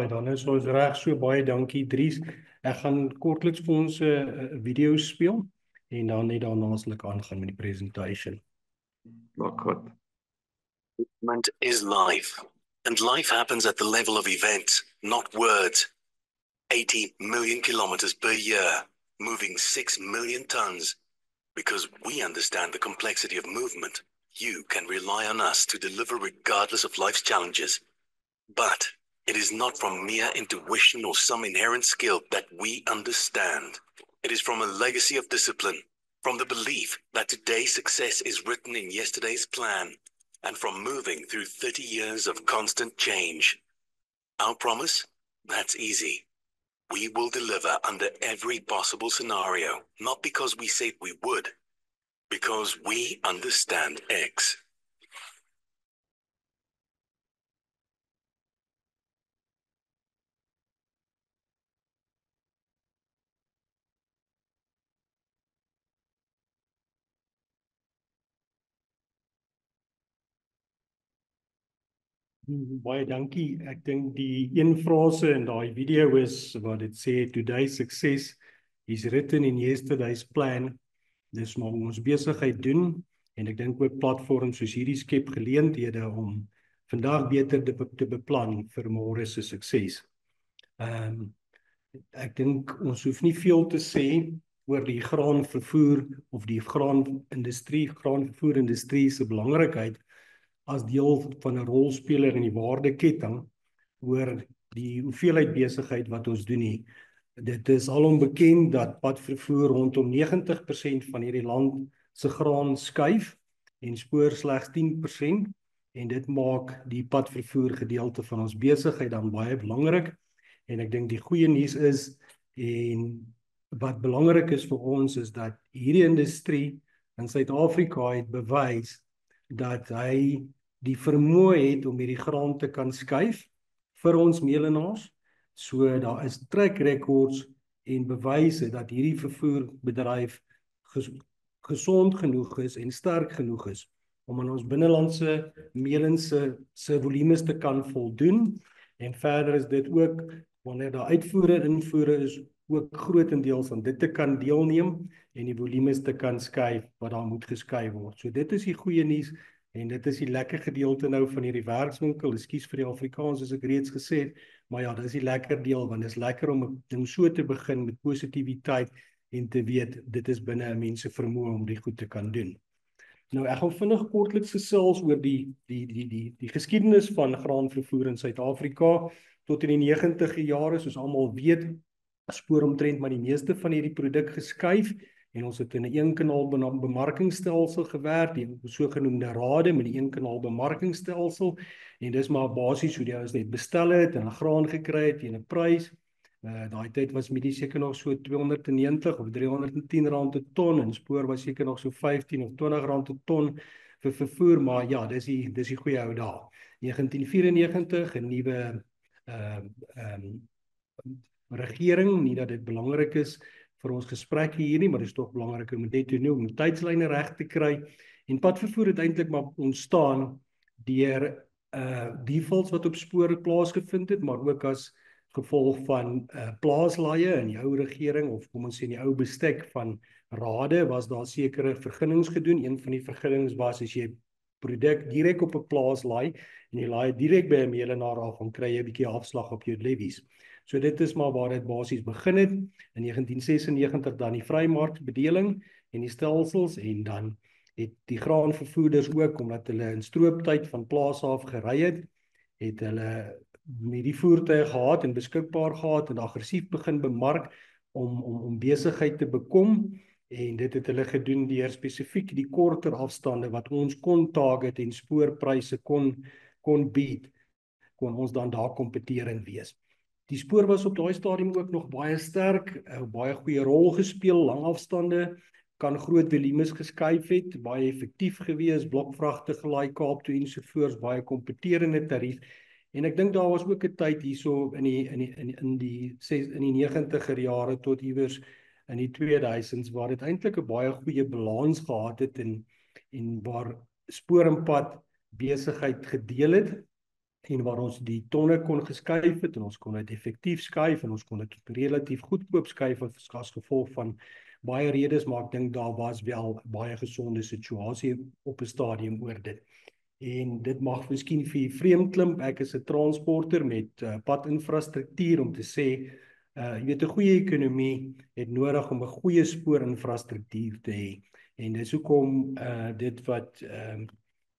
dan is ons reg, so baie dankie Dries. Ek gaan kortliks vir ons 'n video speel en dan net daarna sal ek aangaan met die presentation. Goed. Movement is life, and life happens at the level of events, not words. 80 million kilometers per year, moving 6 million tons. Because we understand the complexity of movement, you can rely on us to deliver regardless of life's challenges. But it is not from mere intuition or some inherent skill that we understand. It is from a legacy of discipline, from the belief that today's success is written in yesterday's plan, and from moving through 30 years of constant change. Our promise? That's easy. We will deliver under every possible scenario, not because we said we would, because we understand X. Baie dankie. Ek dink die een frase in daai video is wat dit sê, today's success is written in yesterday's plan. Dis maar ons besigheid doen en ek dink ook platforms soos hierdie skep geleenthede om vandag beter te beplan vir môre se sukses. Ek dink ons hoef nie veel te sê oor die graanvervoer of die graanvervoerindustrie se belangrikheid as deel van 'n rolspeler in die waardeketting oor die hoeveelheid besigheid wat ons doen nie. Dit is alom bekend dat padvervoer rondom 90% van hierdie land se graan skuif en spoor slegs 10%, en dit maak die padvervoer gedeelte van ons besigheid dan baie belangrik. En ek dink die goeie nuus is, en wat belangrik is vir ons, is dat hierdie industrie in Suid-Afrika het bewys dat hy die vermoë het om hierdie graan te kan skuif vir ons meelenaars. So daar is track records en bewyse dat hierdie vervoerbedryf gesond genoeg is en sterk genoeg is om aan ons binnelandse meelens se volumes te kan voldoen. En verder is dit ook, wanneer daar uitvoere en invoere is, ook grootendeels aan dit te kan deelneem en die volumes te kan skuif wat daar moet geskuif word. So dit is die goeie nuus. En dit is die lekker gedeelte nou van hierdie werkswinkel. Ekskuus vir die Afrikaans, soos ek reeds gesê het, maar ja, dit is die lekker deel, want dit is lekker om 'n ding so te begin met positiwiteit en te weet, dit is binne 'n mens se vermoë om die goed te kan doen. Nou, ek gaan vinnig kortliks gesels oor die geskiedenis van graanvervoer in Suid-Afrika. Tot in die 90e jare, soos almal weet, spoor omtrent maar die meeste van hierdie produk geskuif, en ons het in 'n een-kanaal bemarkingstelsel gewerk, die sogenaamde rade met die een-kanaal bemarkingstelsel, en dis maar basies hoe die ouens net bestel het en graan gekry het teen 'n prys. Daai tyd was middie seker nog so 290 of 310 rand 'n ton, en spoor was seker nog so 15 of 20 rand 'n ton vir vervoer, maar ja, dis die goeie ou dae. 1994, 'n nuwe regering, nie dat dit belangrik is vir ons gesprekke hier nie, maar dit is tog belangrik om dit te doen, om tydslyne reg te kry. En padvervoer het eintlik maar ontstaan deur defaults wat op spore plaasgevind het, maar ook as gevolg van plaaslaaie in die ou regering, of kom ons sê in die ou bestek van rade, was daar sekere vergunnings gedoen. Een van die vergunnings was, as jy produk direk op 'n plaas laai, en jy laai direk by 'n meelenaar af, dan kry jy 'n bietjie afslag op jou levies. So dit is maar waar dit basies begin het. In 1996 dan die vrymarkbedeling en die stelsels, en dan het die graanvervoerders ook, omdat hulle in strooptyd van plaas af gery het hulle met die voertuie gehad en beskikbaar gehad en aggressief begin bemark om besigheid te bekom, en dit het hulle gedoen deur spesifiek die korter afstande wat ons kon target en spoorpryse kon bied, kon ons dan daar kompeterend wees. Die spoor was op daai stadium ook nog baie sterk, baie goeie rol gespeel, lang afstande, kan groot volumes geskuif het, baie effektief gewees, blokvragte gelaai Kaap toe ensovoorts, baie kompeterende tarief. En ek dink daar was ook 'n tyd hierso in die 90er jare tot iewers in die 2000s waar dit eintlik 'n baie goeie balans gehad het en waar spoor en pad besigheid gedeel het. en waar ons die tonne kon geskuif het, en ons kon dit effektief skuif, en ons kon dit relatief goedkoop skuif as gevolg van baie redes, maar ek dink daar was wel baie gesonde situasie op 'n stadium oor dit. En dit mag miskien vir vreemd klink, ek is 'n transporter met padinfrastruktuur om te sê, jy weet 'n goeie ekonomie het nodig om 'n goeie spoorinfrastruktuur te hê. En dis hoekom dit wat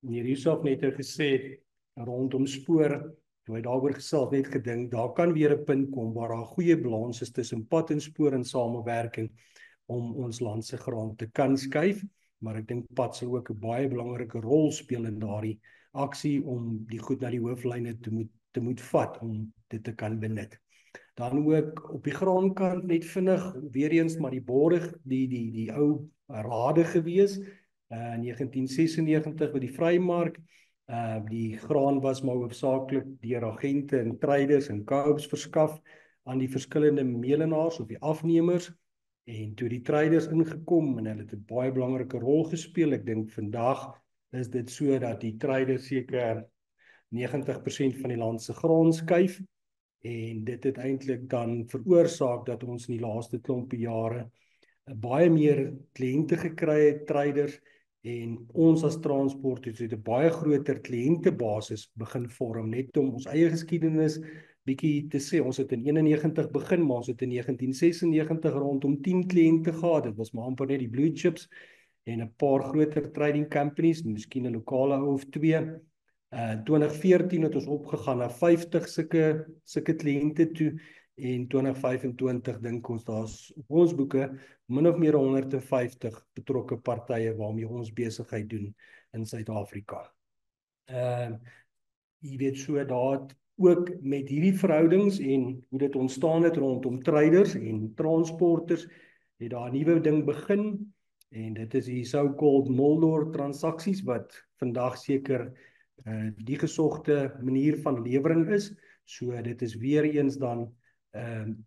meneer Yusuf net gesê het rondom spoor, toe hy daaroor gesels net gedink, daar kan weer 'n punt kom waar daar goeie balans is tussen pad en spoor in samewerking om ons land se grond te kan skuif, maar ek dink pad sal ook 'n baie belangrike rol speel in daardie aksie om die goed na die hooflyne te moet vat om dit te kan benut. Dan ook op die graankant net vinnig weer eens maar die borg die ou rade gewees in 1996 met die Vrymark. Die graan was maar hoofsaaklik deur agente en traders en co-ops verskaf aan die verskillende melenaars of die afnemers, en toe die traders ingekom en hulle het 'n baie belangrike rol gespeel. Ek dink vandag is dit so dat die traders seker 90% van die land se graan skuif, en dit het eintlik dan veroorsaak dat ons in die laaste klompie jare baie meer kliënte gekry het, traders, en ons as transporters het 'n baie groter kliëntebasis begin vorm, net om ons eie geskiedenis bietjie te sê. Ons het in 91 begin, maar ons het in 1996 rondom 10 kliënte gehad. Dit was maar amper net die blue chips en 'n paar groter trading companies, miskien 'n lokale ou of twee. 2014 het ons opgegaan na 50 sulke kliënte toe, en 2025 dink ons daar's op ons boeke min of meer 150 betrokke partye waarmee ons besigheid doen in Suid-Afrika. Jy weet so daar ook met hierdie verhoudings en hoe dit ontstaan het rondom traders en transporters, het daar 'n nuwe ding begin, en dit is die so-called Noldor transaksies wat vandag seker die gesogte manier van lewering is. So dit is weer eens dan 'n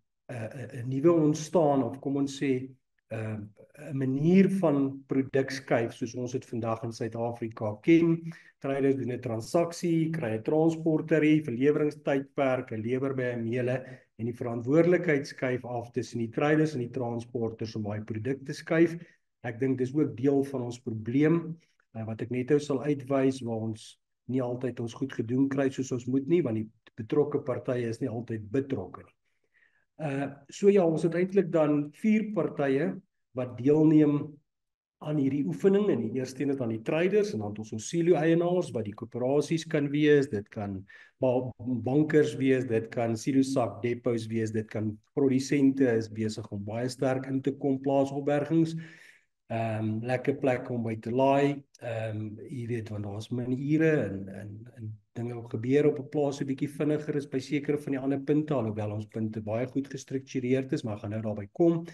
nuwe ontstaan, of kom ons sê 'n manier van produk skuif soos ons dit vandag in Suid-Afrika ken. Traders doen 'n transaksie, kry 'n transporttarief, 'n leweringstydperk, 'n lewer by 'n meele, en die verantwoordelikheid skuif af tussen die traders en die transporters om daai produk te skuif. Ek dink dis ook deel van ons probleem wat ek net sal uitwys, waar ons nie altyd ons goed gedoen kry soos ons moet nie, want die betrokke partye is nie altyd betrokke nie. So ja, ons het eintlik dan 4 partye wat deelneem aan hierdie oefening, en die eerste een is aan die traders, en dan het ons silo-eienaars wat die koöperasies kan wees, dit kan bankers wees, dit kan silo-sak depots wees, dit kan produsente is besig om baie sterk in te kom, plaasopbergings, lekker plek om by te laai, jy weet, want daar's min ure en dinge gebeur op 'n plaas 'n bietjie vinniger is by sekere van die ander punte, alhoewel ons punte baie goed gestruktureerd is, maar gaan nou daarby kom.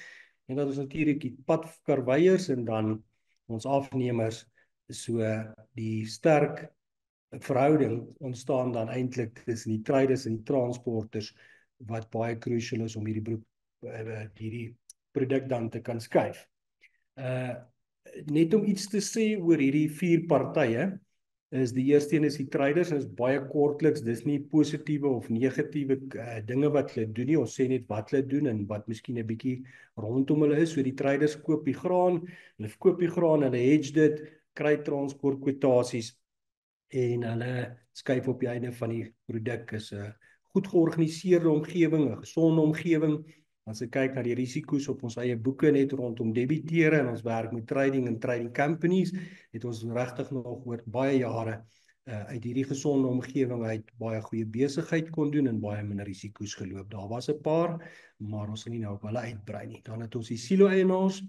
En dat is natuurlik die padkarweiers en dan ons afnemers, so die sterk verhouding ontstaan dan eintlik tussen die traders en die transporters, wat baie crucial is om hierdie produk dan te kan skuif. Net om iets te sê oor hierdie 4 partye, is die eerste een is die traders, en is baie kortliks, dis nie positiewe of negatiewe dinge wat hulle doen nie, ons sê net wat hulle doen en wat miskien 'n bietjie rondom hulle is. So die traders koop die graan, hulle verkoop die graan, hulle hedge dit, kry transportkwotasies, en hulle skuif op die einde van die produk. Is 'n goed georganiseerde omgewing, 'n gesonde omgewing. As ek kyk na die risiko's op ons eie boeke net rondom debiteure, en ons werk met trading en trading companies, het ons regtig nog oor baie jare uit hierdie gesonde omgewing uit baie goeie besigheid kon doen en baie min risiko's geloop. Daar was 'n paar, maar ons sal nie nou op hulle uitbrei nie. Dan het ons die silo-eienaars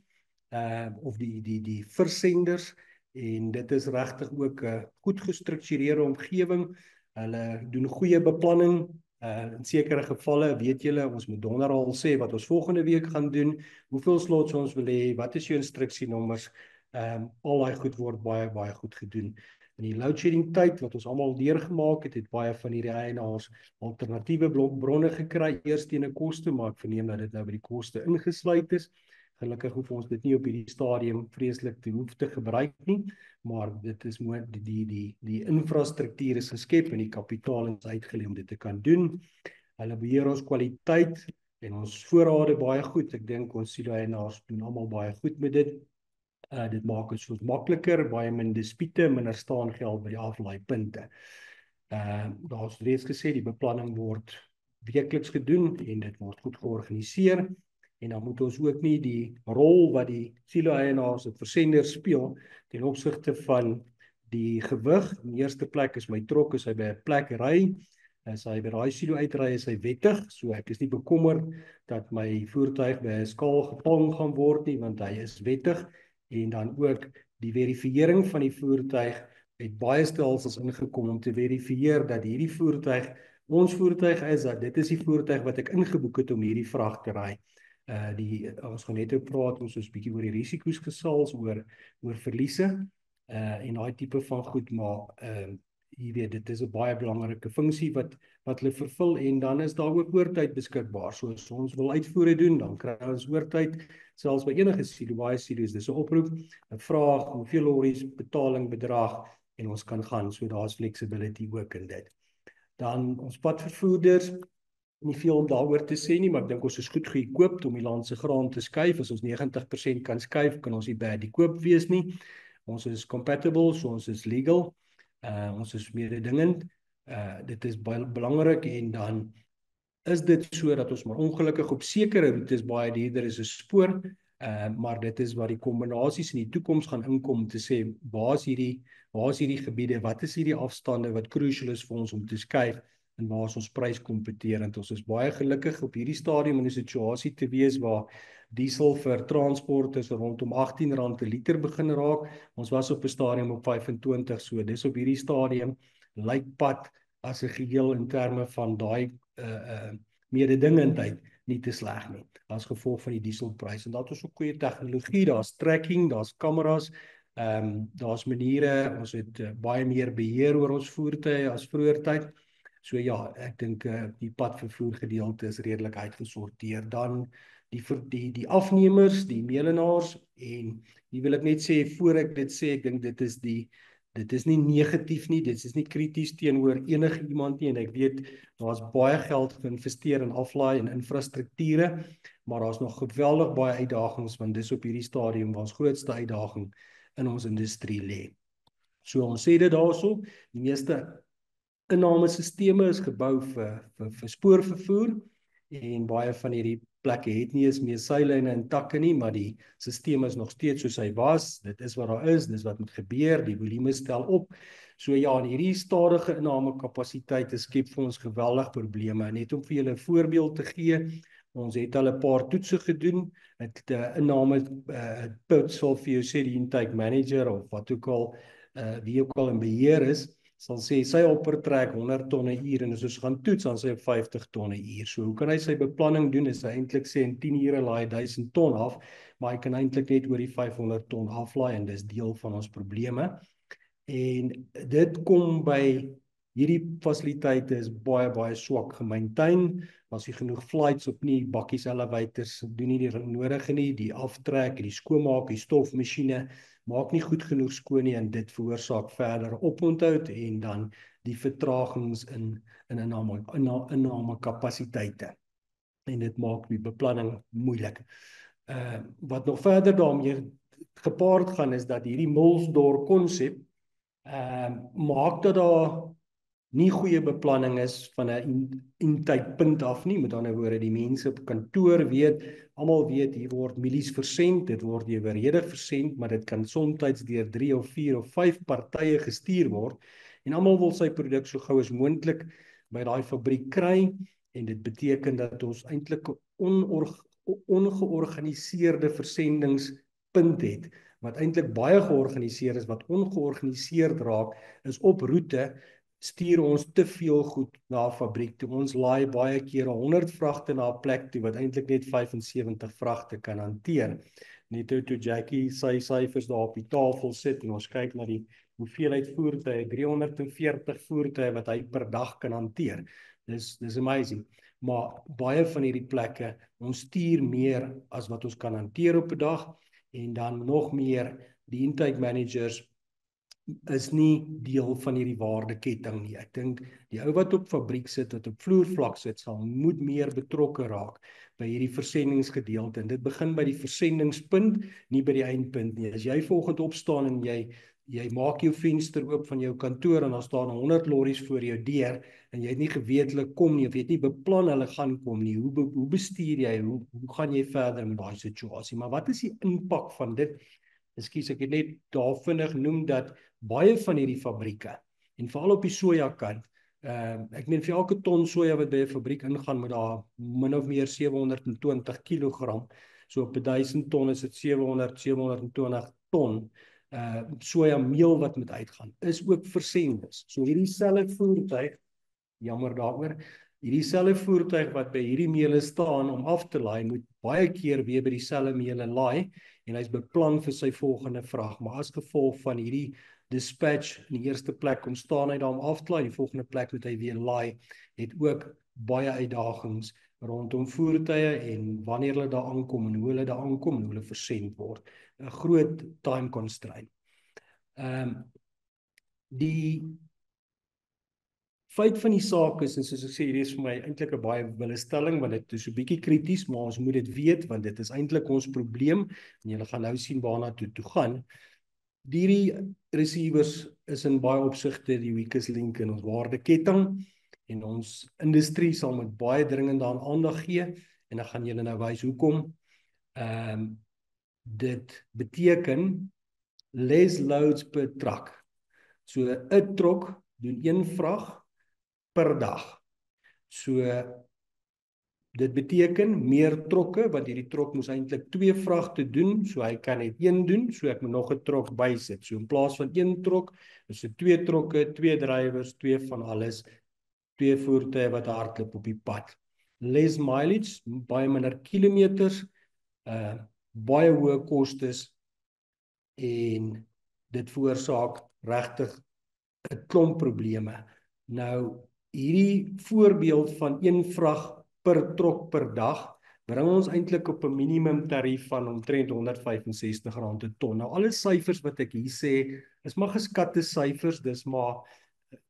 of die versenders, en dit is regtig ook 'n goed gestruktureerde omgewing. Hulle doen goeie beplanning. In sekere gevalle weet julle, ons moet donderdag al sê wat ons volgende week gaan doen, hoeveel slots ons wil hê, wat is jou instruksienommers, al daai goed word baie goed gedoen. In die load shedding tyd wat ons almal deurgemaak het, het baie van hierdie eienaars alternatiewe bronne gekry, eers teen 'n koste, maar ek verneem dat dit nou by die koste ingesluit is. Gelukkig hoef ons dit nie op hierdie stadium vreeslik te hoef te gebruik nie, maar dit is die infrastruktuur is geskep en die kapitaal is uitgelê om dit te kan doen. Hulle beheer ons kwaliteit en ons voorrade baie goed. Ek dink ons silo-eienaars doen almal baie goed met dit. Dit maak dit soos makliker, baie min dispute, minder staan geld by die aflaaipunte. Daar's reeds gesê die beplanning word weekliks gedoen en dit word goed georganiseer. En dan moet ons ook nie die rol wat die silo-eienaars of versenders speel ten opsigte van die gewig. In die eerste plek is my trok as hy by 'n plek ry, as hy by daai silo uitry is hy wettig, so ek is nie bekommerd dat my voertuig by 'n skaal gepalm gaan word nie, want hy is wettig. En dan ook die verifiering van die voertuig het baie stelsels ingekom om te verifieer dat hierdie voertuig ons voertuig is, dat dit is die voertuig wat ek ingeboek het om hierdie vrag te ry. Ons gaan net praat ons is bietjie oor die risiko's gesels, oor verliese en daai tipe van goed, maar jy weet, dit is 'n baie belangrike funksie wat hulle vervul en dan is daar ook oortyd beskikbaar. So as ons wil uitvoere doen, dan kry ons oortyd, selfs by enige silo, baie silo's, dis 'n oproep, 'n vraag, hoeveel lorries, betaling, bedrag en ons kan gaan. So daar's flexibility ook in dit. Dan ons padvervoerders, nie veel om daaroor te sê nie, maar ek dink ons is goed geëquipt om die land se graan te skuif. As ons 90% kan skuif, kan ons nie bad equipped wees nie. Ons is compatible, so ons is legal. Ons is mededingend. Dit is baie belangrik en dan is dit so dat ons maar ongelukkig op sekere roetes baie duurder is 'n spoor, maar dit is wat die kombinasies in die toekoms gaan inkom om te sê, waar is hierdie gebiede, wat is hierdie afstande wat crucial is vir ons om te skuif en waar is ons prys kompeterend. Ons is baie gelukkig op hierdie stadium in 'n situasie te wees waar diesel vir transport is rondom R18 per liter begin raak. Ons was op 'n stadium op 25, so dis op hierdie stadium lyk pad as 'n geheel in terme van daai mededingendheid nie te sleg nie, as gevolg van die dieselprys. En dat is ook goeie tegnologie, daar's tracking, daar's kameras, daar's maniere, ons het baie meer beheer oor ons voertuie as vroeër tyd. So ja, ek dink die padvervoer gedeelte is redelik uitgesorteer. Dan die afnemers, die melenaars, en die wil ek net sê, voor ek dit sê, ek dink dit is nie negatief nie, dit is nie krities teenoor enige iemand nie, en ek weet, daar's baie geld geïnvesteer in aflaai en infrastrukture, maar daar's nog geweldig baie uitdagings, want dis op hierdie stadium waar ons grootste uitdaging in ons industrie lê. So ons sê dit daarso, die meeste innamesisteme is gebou vir spoorvervoer, en baie van hierdie plekke het nie eens meer seilyne en takke nie, maar die stelsel is nog steeds soos hy was. Dit is wat daar is, dis wat moet gebeur, die volume stel op. So ja, en hierdie stadige innamekapasiteite skep vir ons geweldig probleme. Net om vir julle 'n voorbeeld te gee, ons het al 'n paar toetse gedoen. Inname puts sal vir jou sê die intake manager of wat ook al, wie ook al in beheer is, sal sê sy hopper trek 100 tonne uur en as ons gaan toets dan sy op 50 tonne uur. So hoe kan hy sy beplanning doen? Is hy eintlik sê in 10 ure laai 1000 ton af, maar hy kan eintlik net oor die 500 ton aflaai en dis deel van ons probleme. En dit kom by hierdie fasiliteite is baie swak gemaintain. As jy genoeg flights op nie, bakkies elevators doen nie die nodige nie, die aftrek, die skoonmaak, die stofmasjiene maak nie goed genoeg skoon nie en dit veroorsaak verder oponthoud en dan die vertragings in innamekapasiteite. En dit maak die beplanning moeilik. Wat nog verder daarmee gepaard gaan is dat hierdie Milsdorp konsep maak dat daar nie goeie beplanning is van 'n intydpunt af nie, met ander woorde die mense op kantoor weet, almal weet hier word milies versend, dit word eweredig versend, maar dit kan soms deur 3 of 4 of 5 partye gestuur word en almal wil sy produk so gou as moontlik by daai fabriek kry en dit beteken dat ons eintlik 'n ongeorganiseerde versendingspunt het wat eintlik baie georganiseer is, wat ongeorganiseerd raak is op roete stuur ons te veel goed na 'n fabriek toe. Ons laai baie kere 100 vragte na 'n plek toe wat eintlik net 75 vragte kan hanteer. Net toe Jackie sy syfers daar op die tafel sit en ons kyk na die hoeveelheid voertuie, 340 voertuie wat hy per dag kan hanteer. Dis amazing. maar baie van hierdie plekke, ons stuur meer as wat ons kan hanteer op 'n dag, en dan nog meer, die intake managers is nie deel van hierdie waardeketting nie. Ek dink die ou wat op fabriek sit, wat op vloervlak sit, moet meer betrokke raak by hierdie versendingsgedeelte, en dit begin by die versendingspunt, nie by die eindpunt nie. As jy vanoggend opstaan en jy maak jou venster oop van jou kantoor en daar staan 100 lorries voor jou deur en jy het nie geweet hulle kom nie, of jy het nie beplan hulle gaan kom nie, hoe bestuur jy, hoe gaan jy verder met daai situasie? Maar wat is die impak van dit? Ekskuus, ek het net daar vinnig genoem dat baie van hierdie fabrieke, en veral op die sojakant, ek meen vir elke ton soja wat by 'n fabriek ingaan, moet daar min of meer 720 kilogram, so op 1000 ton is dit 720 ton sojameel wat moet uitgaan, is ook versendes. So hierdie selfe voertuig, jammer daaroor, hierdie selfe voertuig wat by hierdie meele staan om af te laai, moet baie keer weer by dieselfde meele laai, en hy's beplan vir sy volgende vrag, maar as gevolg van hierdie dispatch in die eerste plek kom staan hy daar om af te laai, die volgende plek moet hy weer laai, het ook baie uitdagings rondom voertuie en wanneer hulle daar aankom en hoe hulle daar aankom en hoe hulle versend word. 'n Groot time constraint. Die feit van die saak is, en soos ek sê, hierdie is vir my eintlik 'n baie wille stelling, want dit is 'n bietjie krities, maar ons moet dit weet, want dit is eintlik ons probleem, en julle gaan nou sien waarna toe gaan. Hierdie receivers is in baie opsigte die weakest link in ons waardeketting, en ons industrie sal met baie dringend aan aandag gee, en dan gaan julle nou wys hoekom. Dit beteken less loads per truck. So 'n trok doen 1 vrag per dag. So dit beteken meer trokke, want hierdie trok moes eintlik 2 vragte doen, so hy kan net 1 doen, so ek moet nog 'n trok bysit. So in plaas van 1 trok, is dit 2 trokke, 2 drywers, 2 van alles, 2 voertuie wat hardloop op die pad. Less mileage, baie minder kilometers, baie hoë kostes, en dit veroorsaak regtig 'n klomp probleme. Nou, hierdie voorbeeld van 1 vrag per trok per dag, bring ons eintlik op 'n minimum tarief van omtrent R165 'n ton. Nou, alle syfers wat ek hier sê, is maar geskatte syfers, dis maar,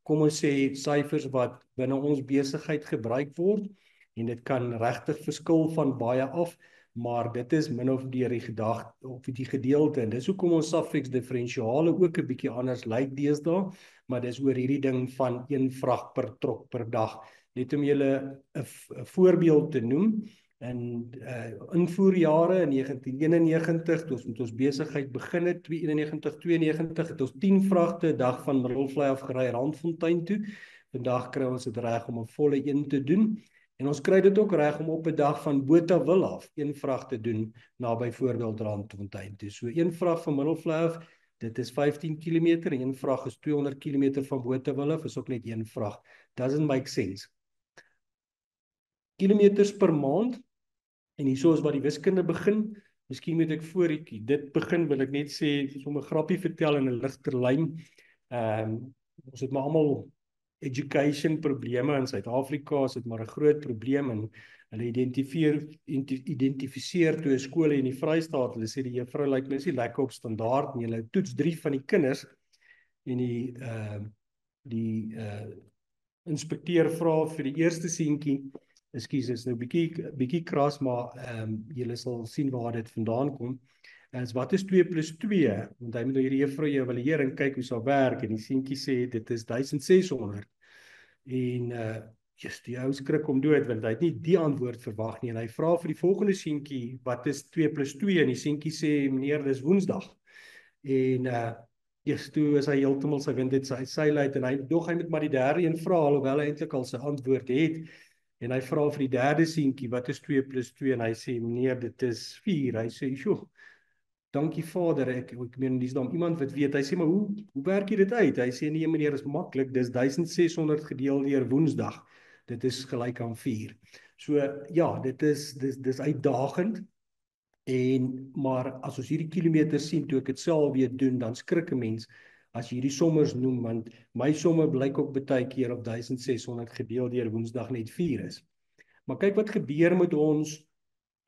kom ons sê, syfers wat binne ons besigheid gebruik word, en dit kan regtig verskil van baie af, maar dit is min of meer die gedagte of die gedeelte, en dis hoekom ons suffix diferensiale ook 'n bietjie anders lyk deesdae, maar dis oor hierdie ding van 1 vrag per trok per dag. Net om julle 'n voorbeeld te noem, in invoerjare in 1991, toe ons met ons besigheid begin het, 91-92, het ons 10 vragte 'n dag van Middelvlei af gery Randfontein toe. Vandag kry ons dit reg om 'n volle 1 te doen. En ons kry dit ook reg om op 'n dag van Botawil af 1 vrag te doen na byvoorbeeld Randfontein toe. So 1 vrag van Middelvlei af, dit is 15 km, en 1 vrag is 200 km van Botawil af, is ook net 1 vrag. Doesn't make sense. Kilometers per maand, en hierso is waar die wiskunde begin. Miskien moet ek voor dit begin, wil ek net sê, om 'n grappie vertel in 'n ligter lyn. Ons het maar almal education probleme in Suid-Afrika, is dit maar 'n groot probleem, en hulle identifiseer toe 'n skole in die Vrystaat, hulle sê die juffrou lyk mens nie lekker op standaard nie, hulle toets 3 van die kinders, en die inspekteur vra vir die eerste seentjie, ekskuus, is nou bietjie kras, maar julle sal sien waar dit vandaan kom, is wat is 2 + 2, want hy moet nou hierdie juffrou evalueer en kyk hoe sal werk, en die seentjie sê dit is 1600, en die ou skrik om dood, want hy het nie die antwoord verwag nie, en hy vra vir die volgende seentjie, wat is 2 + 2, en die seentjie sê, meneer, dis Woensdag, en toe is hy heeltemal sy wind het sy uit, en hy moet maar die derde een vra, alhoewel hy eintlik al sy antwoord het, en hy vra vir die derde seentjie, wat is 2 + 2, en hy sê, meneer, dit is 4, hy sê, sjoe, dankie vader, ek meen, dis dan iemand wat weet, hy sê, maar hoe werk jy dit uit? Hy sê, nee meneer, is maklik, dis 1600 gedeel deur Woensdag, dit is gelyk aan 4. So, ja, dis uitdagend, maar as ons hierdie kilometers sien, toe ek dit self weer doen, dan skrik 'n mens, as jy hierdie sommers noem, want my somme blyk ook baie keer op 1600 gedeel deur Woensdag net 4 is. Maar kyk wat gebeur met ons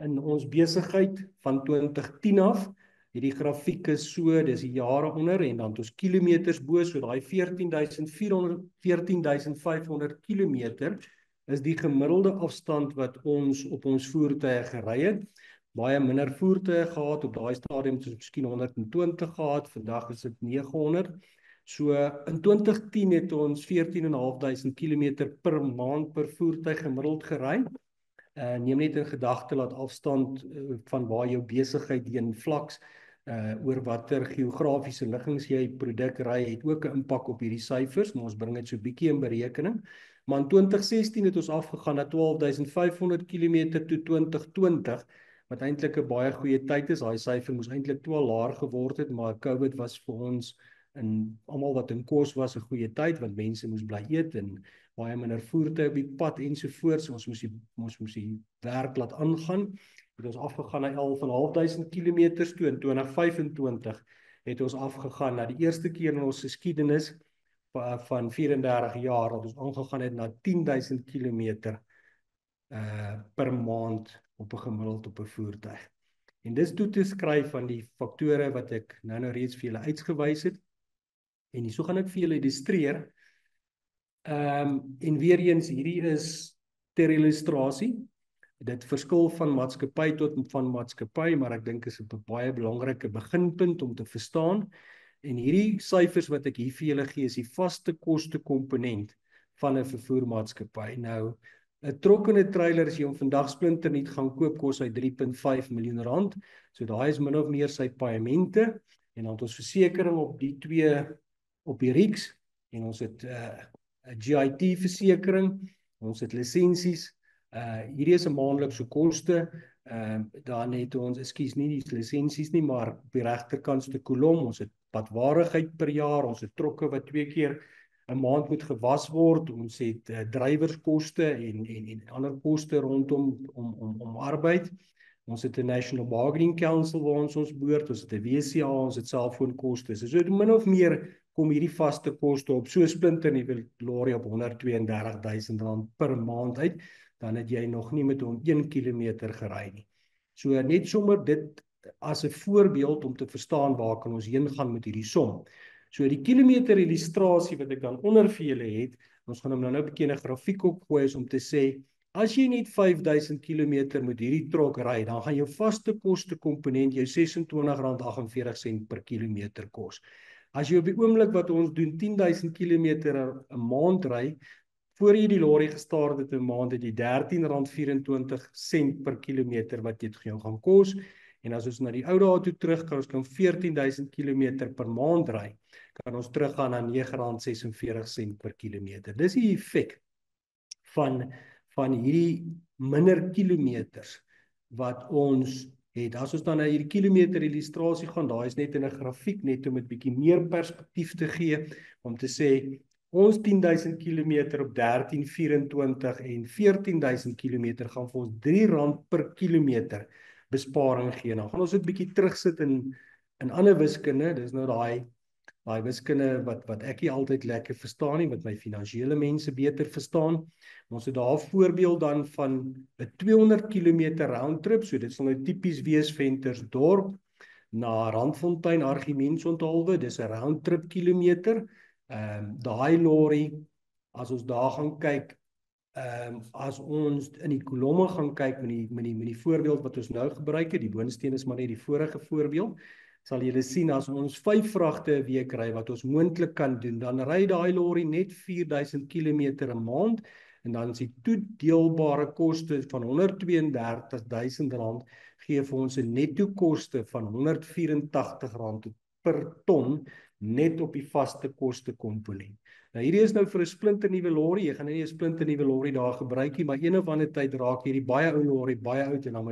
in ons besigheid van 2010 af. Hierdie grafiek is so, dis die jare onder en dan het ons kilometers bo, so daai 14.500 kilometer is die gemiddelde afstand wat ons op ons voertuie gery het. Baie minder voertuie gehad, op daai stadium het ons miskien 120 gehad, vandag is dit 900. So in 2010 het ons 14.500 kilometer per maand per voertuig gemiddeld gery. Neem net in gedagte dat afstand van waar jou besigheid heen vlaks, oor watter geografiese liggings jy produk ry, het ook 'n impak op hierdie syfers, maar ons bring dit so bietjie in berekening. Maar in 2016 het ons afgegaan na 12.500 kilometer toe 2020, wat eintlik 'n baie goeie tyd is. Daai syfer moes eintlik 2 laer geword het, maar COVID was vir ons en almal wat in kos was 'n goeie tyd, want mense moes bly eet en baie minder voertuie op die pad ensovoorts. Ons moes die werk laat aangaan. Het ons afgegaan na 11.500 kilometers toe in 2025 het ons afgegaan na die eerste keer in ons geskiedenis van 34 jaar dat ons aangegaan het na 10.000 kilometer per maand op 'n gemiddeld op 'n voertuig. En dis toe te skryf van die faktore wat ek nou reeds vir julle uitgewys het. En hierso gaan ek vir julle illustreer. En weer eens, hierdie is ter illustrasie. Dit verskil van maatskappy tot van maatskappy, maar ek dink is 'n baie belangrike beginpunt om te verstaan. En hierdie syfers wat ek hier vir julle gee, is die vaste koste komponent van 'n vervoermaatskappy. Nou, 'n trok en 'n trailer, as jy hom vandag splinternuut gaan koop, kos hy 3.5 miljoen rand. So daai is min of meer sy paemente. En dan het ons versekering op die twee op die rieks. En ons het 'n GIT versekering, ons het lisensies. Hierdie is 'n maandelikse koste. Dan het ons, ekskuus, nie die lisensies nie, maar op die regterkantste kolom, ons het padwaardigheid per jaar, ons het trokke wat 2 keer 'n maand moet gewas word, ons het drywerskoste en ander koste rondom om arbeid. Ons het 'n National Bargaining Council waar ons behoort, ons het 'n WCA, ons het selfoonkoste. So min of meer kom hierdie vaste koste op so splinternuwe lorry op 132.000 rand per maand uit, dan het jy nog nie met hom 1 kilometer gery nie. So net sommer dit as 'n voorbeeld om te verstaan waar kan ons heen gaan met hierdie som. So die kilometer illustrasie wat ek dan onder vir julle het, ons gaan hom nou 'n bietjie in 'n grafiek opgooi is om te sê, as jy net 5.000 kilometer met hierdie trok ry, dan gaan jou vaste koste komponent jou R26.48 per kilometer kos. As jy op die oomblik wat ons doen 10.000 kilometer 'n maand ry, voor jy die lorry gestart het 'n maand, het jy R13.24 per kilometer wat dit jou gaan kos. En as ons na die ou dae toe terug kan, ons kan 14.000 kilometer per maand ry, kan ons teruggaan na R9.46 per kilometer. Dis die effek van hierdie minder kilometers wat ons het. As ons dan na hierdie kilometer illustrasie gaan, daai is net in 'n grafiek, net om 'n bietjie meer perspektief te gee, om te sê, ons 10.000 kilometer op 13.24 en 14.000 kilometer gaan vir ons R3 per kilometer besparing gee. Nou gaan ons dit bietjie terugsit in ander wiskunde. Dis nou daai wiskunde wat ek nie altyd lekker verstaan nie, wat my finansiële mense beter verstaan. Ons het daar 'n voorbeeld dan van 'n 200 km roundtrip, so dit sal nou tipies wees Ventersdorp na Randfontein Argumentsonthaalwe, dis 'n roundtrip kilometer. Daai lorry, as ons daar gaan kyk, as ons in die kolomme gaan kyk met die voorbeeld wat ons nou gebruik het, die boonsteen is maar net die vorige voorbeeld, sal julle sien as ons 5 vragte 'n week ry wat ons moontlik kan doen, dan ry daai lorry net 4.000 km 'n maand en dan is die toedeelbare koste van R132.000 gee vir ons 'n netto koste van R184 per ton net op die vaste koste komponent. Nou hierdie is nou vir 'n splinternuwe lorry, jy gaan nie 'n splinternuwe lorry daar gebruik nie, maar een of ander tyd raak hierdie baie ou lorry baie oud en dan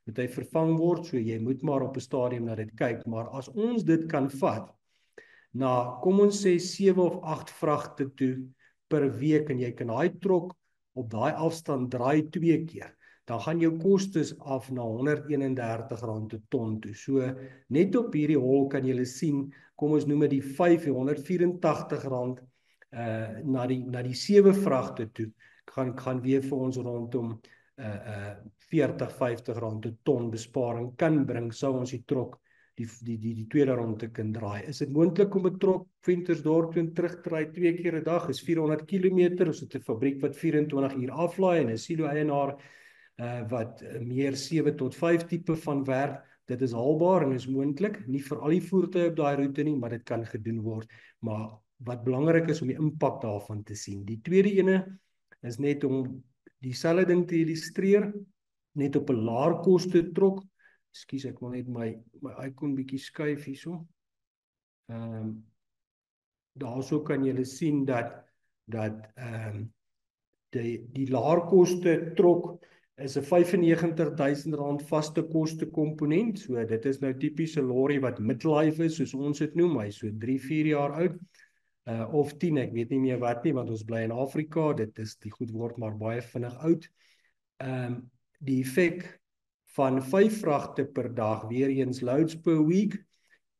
moet hy vervang word, so jy moet maar op 'n stadium na dit kyk. Maar as ons dit kan vat, na kom ons sê 7 of 8 vragte toe per week en jy kan daai trok op daai afstand draai 2 keer, dan gaan jou kostes af na R131 per ton toe. So net op hierdie hol kan jy sien, kom ons noem dit die 5, R184 na die 7 vragte toe, gaan weer vir ons rondom 40-50 rand 'n ton besparing kan bring, sou ons die trok die tweede ronde kan draai. Is dit moontlik om 'n trok Ventersdorp toe en terug te ry 2 keer 'n dag? Is 400 km, ons het 'n fabriek wat 24 uur aflaai en 'n silo-eienaar wat meer 7 tot 5 tipe van werk. Dit is haalbaar en is moontlik, nie vir al die voertuie op daai roete nie, maar dit kan gedoen word. Maar wat belangrik is om die impak daarvan te sien. Die tweede ene is net om dieselfde ding te illustreer, net op 'n laer koste trok. Ekskuus, ek wil net my icon bietjie skuif hierso. Daarso kan julle sien dat die laer koste trok is 'n R95.000 vaste koste komponent. So dit is nou tipiese lorry wat midlife is, soos ons dit noem, hy is so 3-4 jaar oud. Of 10, ek weet nie meer wat nie, want ons bly in Afrika, die goed word maar baie vinnig oud. Die effek van 5 vragte per dag, weer eens loads per week,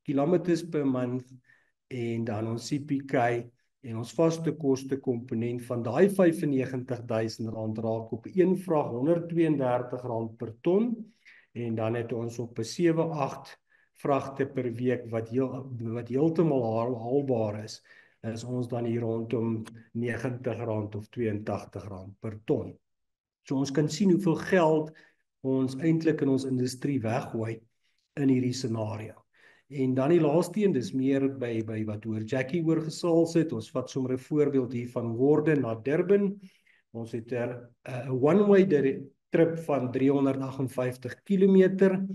kilometers per month, en dan ons CPK en ons vaste koste komponent van daai R95.000 raak op 1 vrag R132 per ton, en dan het ons op 'n 7-8 vragte per week wat heeltemal haalbaar is ons dan hier rondom R90 of R82 per ton. So ons kan sien hoeveel geld ons eintlik in ons industrie weggooi in hierdie scenario. En dan die laaste een, dis meer by wat oor Jackie oorgesels het. Ons vat sommer 'n voorbeeld hier van Worde na Durban. Ons het 'n one-way trip van 358 km.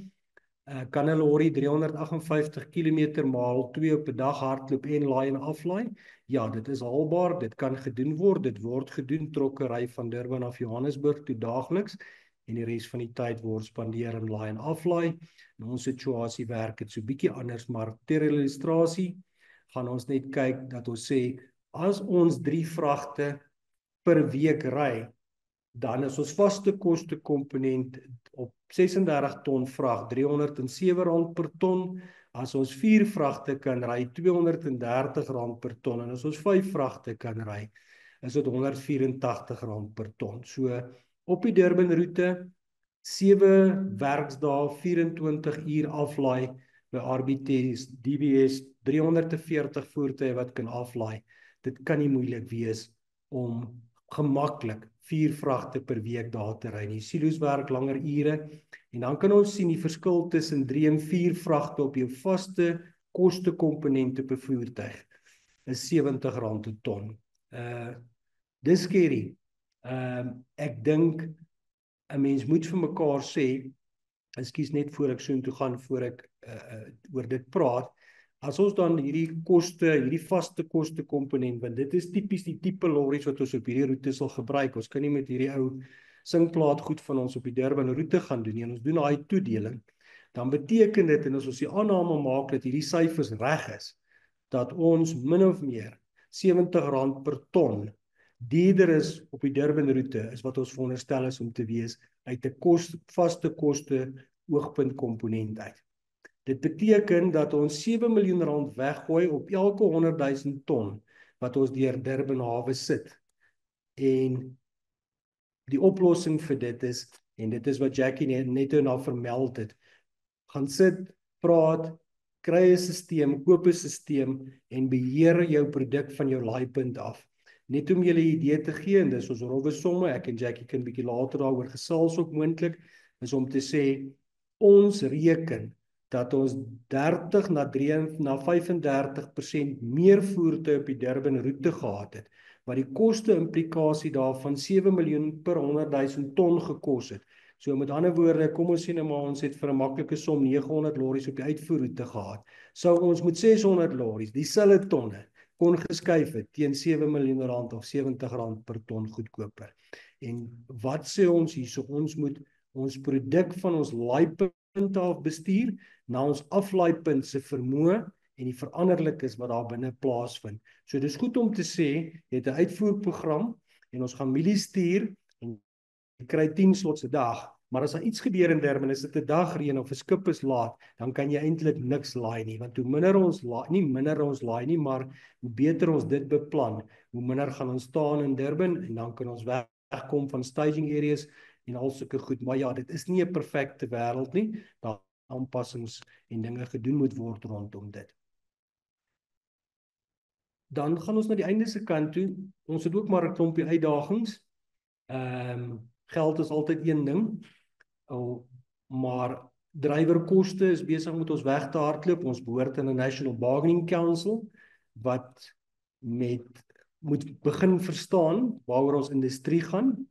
Kan 'n lorry 358 km maal 2 op 'n dag hardloop en laai en aflaai? Ja, dit is haalbaar, dit kan gedoen word, dit word gedoen, trokke ry van Durban af Johannesburg toe daagliks, en die res van die tyd word spandeer in laai en aflaai. In ons situasie werk dit so bietjie anders, maar ter illustrasie gaan ons net kyk dat ons sê, as ons 3 vragte per week ry, dan is ons vaste koste komponent op 36 ton vrag R307 per ton. As ons 4 vragte kan ry, R230 per ton, en as ons 5 vragte kan ry, is dit R184 per ton. So op die Durban roete, 7 werksdae, 24 uur aflaai by RBT's, DBS, 340 voertuie wat kan aflaai. Dit kan nie moeilik wees om gemaklik 4 vragte per week daar te ry nie. Silo's werk langer ure, en dan kan ons sien die verskil tussen 3 en 4 vragte op jou vaste koste komponente per voertuig is R70 per ton. Dis scary. Ek dink 'n mens moet vir mekaar sê, ekskuus net voor ek so toe gaan, voor ek oor dit praat, as ons dan hierdie vaste koste komponent, want dit is tipies die tipe lorries wat ons op hierdie roete sal gebruik. Ons kan nie met hierdie ou singplaat goed van ons op die Durban roete gaan doen nie, en ons doen daai toedeling, dan beteken dit, en as ons die aanname maak dat hierdie syfers reg is, dat ons min of meer R70 per ton duurder is op die Durban roete, is wat ons veronderstel is om te wees uit 'n vaste koste oogpunt komponent uit. Dit beteken dat ons R7 miljoen weggooi op elke 100.000 ton wat ons deur Durban hawe sit. En die oplossing vir dit is, en dit is wat Jackie net nou vermeld het, gaan sit, praat, kry 'n stelsel, koop 'n stelsel en beheer jou produk van jou laaipunt af. Net om julle 'n idee te gee, en dis ons rowwe somme, ek en Jackie kan bietjie later daaroor gesels ook moontlik, is om te sê, ons reken dat ons 30 na 35% meer voertuie op die Durban roete gehad het, wat die koste implikasie daarvan 7 miljoen per 100.000 ton gekos het. So met ander woorde, kom ons sê nou maar, ons het vir 'n maklike som 900 lorries op die uitvoerroete gehad. Sou ons met 600 lorries, dieselfde tonne, kon geskuif het teen R7 miljoen of R70 per ton goedkoper. En wat sê ons hierso? Ons moet ons produk van ons laaipunt af bestuur na ons aflaaipunt se vermoë en die veranderlikes wat daar binne plaasvind. So dis goed om te sê, jy het 'n uitvoerprogram en ons gaan milie stuur en jy kry 10 slots 'n dag. Maar as daar iets gebeur in Durban, is dit 'n dagreën of 'n skip is laat, dan kan jy eintlik niks laai nie, want hoe minder ons laai, nie minder ons laai nie, maar hoe beter ons dit beplan, hoe minder gaan ons staan in Durban en dan kan ons wegkom van staging areas en al sulke goed, maar ja, dit is nie 'n perfekte wêreld nie, daar aanpassings en dinge gedoen moet word rondom dit. Dan gaan ons na die einde se kant toe, ons het ook maar 'n klompie uitdagings, geld is altyd een ding, maar drywerkoste is besig met ons weg te hardloop, ons behoort aan 'n National Bargaining Council, wat moet begin verstaan waaroor ons industrie gaan,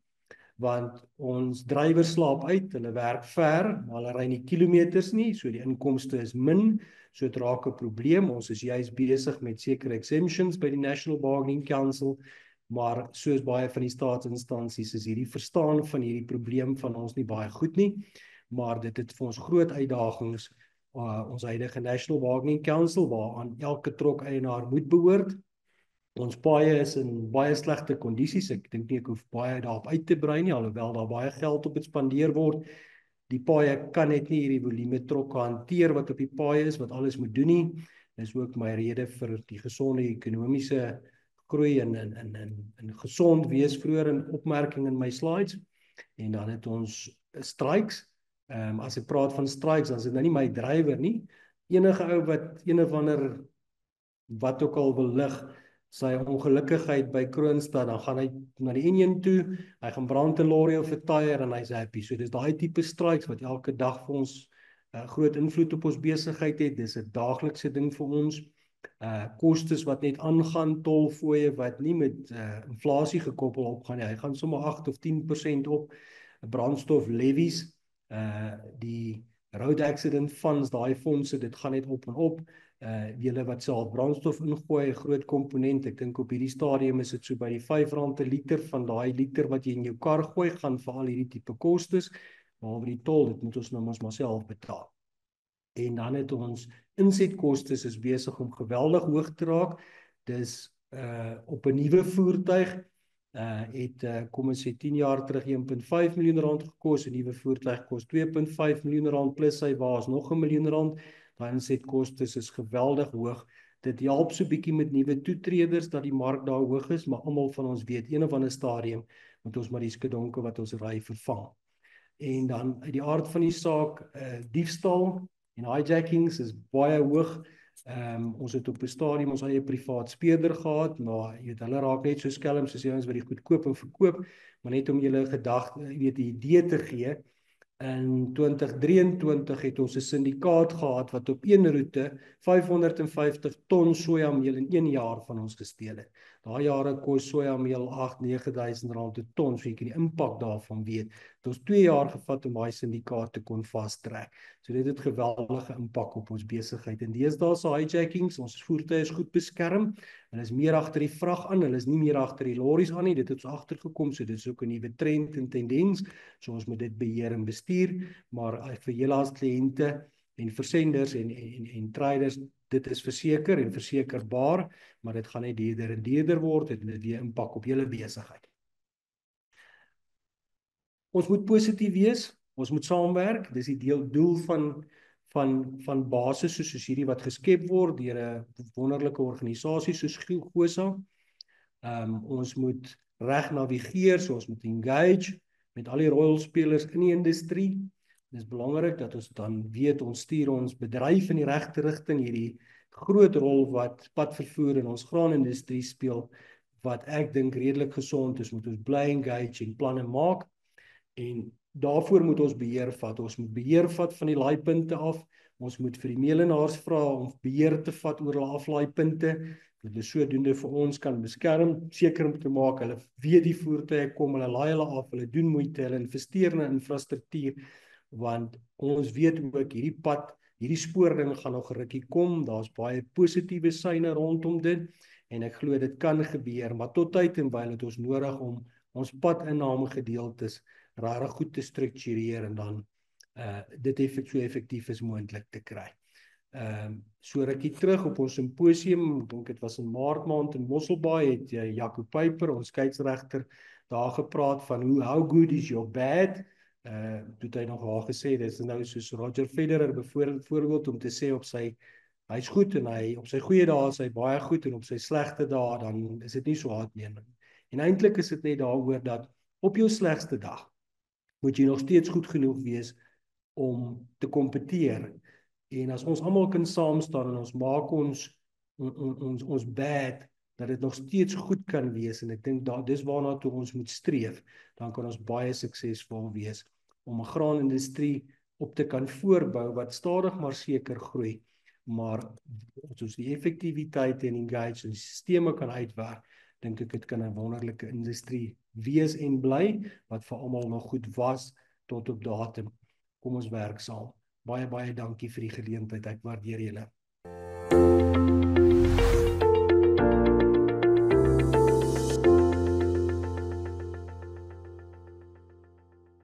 want ons drywers slaap uit, hulle werk ver, maar hulle ry nie kilometers nie, so die inkomste is min, so dit raak 'n probleem. Ons is juist besig met sekere exemptions by die National Bargaining Council, maar soos baie van die staatsinstansies is hierdie verstaan van hierdie probleem van ons nie baie goed nie, maar dit het vir ons groot uitdagings, ons huidige National Bargaining Council, waaraan elke trokeienaar moet behoort. Ons paaie is in baie slegte kondisies, ek dink nie ek hoef baie daarop uit te brei nie, alhoewel daar baie geld op het spandeer word. Die paaie kan net nie hierdie volume trokke hanteer wat op die paaie is, wat alles moet doen nie. Dis ook my rede vir die gesonde ekonomiese groei en gesond wees vroeër in opmerking in my slides. En dan het ons strikes. As ek praat van strikes, dan is dit nou nie my drywer nie. Enige ou wat een of ander wat ook al wil lig, sy ongelukkigheid by Kroonstad, dan gaan hy na die N1 toe, hy gaan brand 'n lorry of 'n tyre en hy's happy. So dis daai tipe strikes wat elke dag vir ons groot invloed op ons besigheid het. Dis 'n daaglikse ding vir ons. Kostes wat net aangaan, tolfooie wat nie met inflasie gekoppel opgaan nie. Hy gaan sommer 8 of 10% op. Brandstof levies, die road accident funds, daai fondse, dit gaan net op en op. Julle wat self brandstof ingooi, 'n groot komponent, ek dink op hierdie stadium is dit so by die R5 'n liter, van daai liter wat jy in jou kar gooi, gaan vir al hierdie tipe kostes, behalwe die tol, dit moet ons nou maar self betaal. En dan het ons insetkostes is besig om geweldig hoog te raak. Dis op 'n nuwe voertuig kom ons sê 10 jaar terug R1.5 miljoen gekos, 'n nuwe voertuig kos R2.5 miljoen plus sy waas nog R1 miljoen. Daai insetkostes is geweldig hoog. Dit help so bietjie met nuwe toetreders dat die mark daar hoog is, maar almal van ons weet een of ander stadium moet ons maar die skedonke wat ons ry vervang. En dan uit die aard van die saak, diefstal en hijackings is baie hoog. Ons het op 'n stadium ons eie privaat speurder gehad, maar jy weet, hulle raak net so skelm soos die ouens wat die goed koop en verkoop, maar net om julle gedagte, jy weet, die idee te gee. In 2023 het ons 'n syndikaat gehad wat op een roete 550 ton sojameel in 1 jaar van ons gesteel het. Daai jare kos sojameel 8.000-9.000 rand 'n ton, so jy kan die impak daarvan weet. Het ons 2 jaar gevat om daai syndikaat te kon vastrek. So dit het geweldige impak op ons besigheid. En deesdae se hijackings, ons voertuie is goed beskerm. Hulle is meer agter die vrag aan, hulle is nie meer agter die lorries aan nie. Dit het ons agtergekom, so dit is ook 'n nuwe trend en tendens. So ons moet dit beheer en bestuur, maar vir julle as kliënte en versenders en traders, dit is verseker en versekerbaar, maar dit gaan net duurder en duurder word en dit het 'n impak op julle besigheid. Ons moet positief wees, ons moet saamwerk, dis die doel van basis soos hierdie wat geskep word deur 'n wonderlike organisasie soos GOSA. Ons moet reg navigeer, so ons moet engage met al die rolspelers in die industrie. Dit is belangrik dat ons dan weet, ons stuur ons bedryf in die regte rigting, hierdie groot rol wat padvervoer in ons graanindustrie speel, wat ek dink redelik gesond is, moet ons bly engage en planne maak. En daarvoor moet ons beheer vat. Ons moet beheer vat van die laaipunte af. Ons moet vir die meelenaars vra om beheer te vat oor hulle aflaaipunte. Dat hulle sodoende vir ons kan beskerm, seker om te maak, hulle weet die voertuie kom, hulle laai hulle af, hulle doen moeite, hulle investeer in infrastruktuur, want ons weet ook hierdie spoording gaan nog 'n rukkie kom, daar's baie positiewe syne rondom dit, en ek glo dit kan gebeur, maar tot tyd en wyl het ons nodig om ons padinname gedeeltes regtig goed te struktureer en dan dit so effektief as moontlik te kry. So rukkie terug op ons symposium, ek dink dit was in Maart maand in Mosselbaai, het Jaco Pyper, ons skeieregter, daar gepraat van how good is your bad. Toe het hy nog daar gesê, dit is nou soos Roger Federer byvoorbeeld om te sê hy's goed en op sy goeie dae is hy baie goed en op sy slegte dae dan is dit nie so hard nie. En eintlik is dit net daaroor dat op jou slegste dag moet jy nog steeds goed genoeg wees om te kompeteer. En as ons almal kan saam staan en ons maak ons bed, dat dit nog steeds goed kan wees, en ek dink dis waarna toe ons moet streef, dan kan ons baie suksesvol wees om 'n graanindustrie op te kan voorbou, wat stadig maar seker groei, maar as ons die effektiwiteit en engage en sisteme kan uitwerk, dink ek dit kan 'n wonderlike industrie wees en bly, wat vir almal nog goed was tot op datum. Kom ons werk saam. Baie dankie vir die geleentheid, ek waardeer julle.